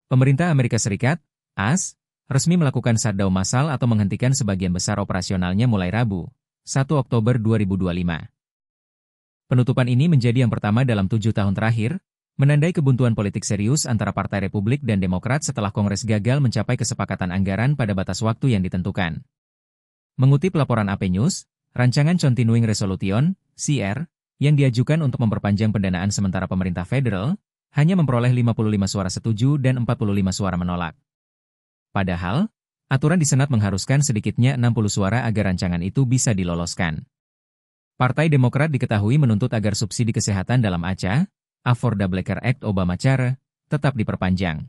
Pemerintah Amerika Serikat, AS, resmi melakukan shutdown massal atau menghentikan sebagian besar operasionalnya mulai Rabu, 1 Oktober 2025. Penutupan ini menjadi yang pertama dalam 7 tahun terakhir, menandai kebuntuan politik serius antara Partai Republik dan Demokrat setelah Kongres gagal mencapai kesepakatan anggaran pada batas waktu yang ditentukan. Mengutip laporan AP News, rancangan Continuing Resolution, CR, yang diajukan untuk memperpanjang pendanaan sementara pemerintah federal, hanya memperoleh 55 suara setuju dan 45 suara menolak. Padahal, aturan di Senat mengharuskan sedikitnya 60 suara agar rancangan itu bisa diloloskan. Partai Demokrat diketahui menuntut agar subsidi kesehatan dalam ACA, Affordable Care Act Obamacare, tetap diperpanjang.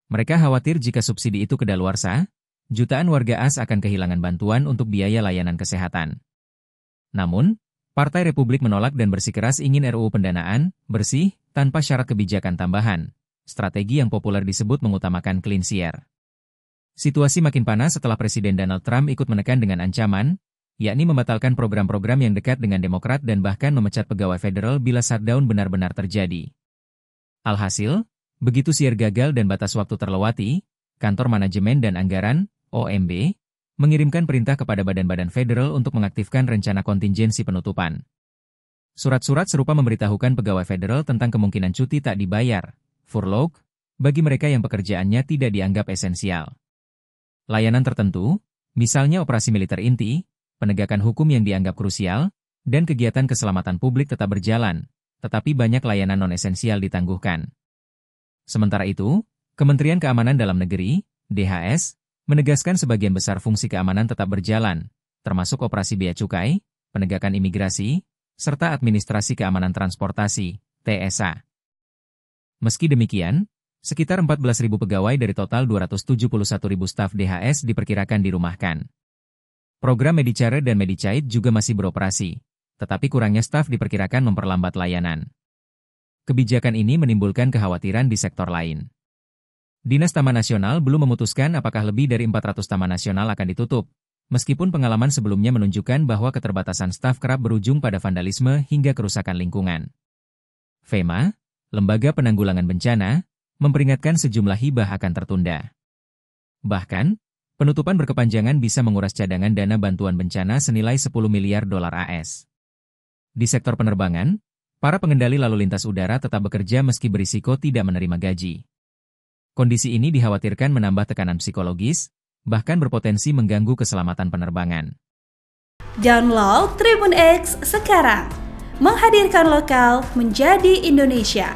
Mereka khawatir jika subsidi itu kedaluarsa, jutaan warga AS akan kehilangan bantuan untuk biaya layanan kesehatan. Namun, Partai Republik menolak dan bersikeras ingin RUU pendanaan, bersih, tanpa syarat kebijakan tambahan, strategi yang populer disebut mengutamakan clean shear. Situasi makin panas setelah Presiden Donald Trump ikut menekan dengan ancaman, yakni membatalkan program-program yang dekat dengan Demokrat dan bahkan memecat pegawai federal bila shutdown benar-benar terjadi. Alhasil, begitu shear gagal dan batas waktu terlewati, Kantor Manajemen dan Anggaran, OMB, mengirimkan perintah kepada badan-badan federal untuk mengaktifkan rencana kontingensi penutupan. Surat-surat serupa memberitahukan pegawai federal tentang kemungkinan cuti tak dibayar, furlough, bagi mereka yang pekerjaannya tidak dianggap esensial. Layanan tertentu, misalnya operasi militer inti, penegakan hukum yang dianggap krusial, dan kegiatan keselamatan publik tetap berjalan, tetapi banyak layanan non-esensial ditangguhkan. Sementara itu, Kementerian Keamanan Dalam Negeri, DHS, menegaskan sebagian besar fungsi keamanan tetap berjalan, termasuk operasi bea cukai, penegakan imigrasi, serta administrasi keamanan transportasi, TSA. Meski demikian, sekitar 14.000 pegawai dari total 271.000 staf DHS diperkirakan dirumahkan. Program Medicare dan Medicaid juga masih beroperasi, tetapi kurangnya staf diperkirakan memperlambat layanan. Kebijakan ini menimbulkan kekhawatiran di sektor lain. Dinas Taman Nasional belum memutuskan apakah lebih dari 400 taman nasional akan ditutup, meskipun pengalaman sebelumnya menunjukkan bahwa keterbatasan staf kerap berujung pada vandalisme hingga kerusakan lingkungan. FEMA, Lembaga Penanggulangan Bencana, memperingatkan sejumlah hibah akan tertunda. Bahkan, penutupan berkepanjangan bisa menguras cadangan dana bantuan bencana senilai 10 miliar dolar AS. Di sektor penerbangan, para pengendali lalu lintas udara tetap bekerja meski berisiko tidak menerima gaji. Kondisi ini dikhawatirkan menambah tekanan psikologis, bahkan berpotensi mengganggu keselamatan penerbangan. Download Tribun X sekarang, menghadirkan lokal menjadi Indonesia.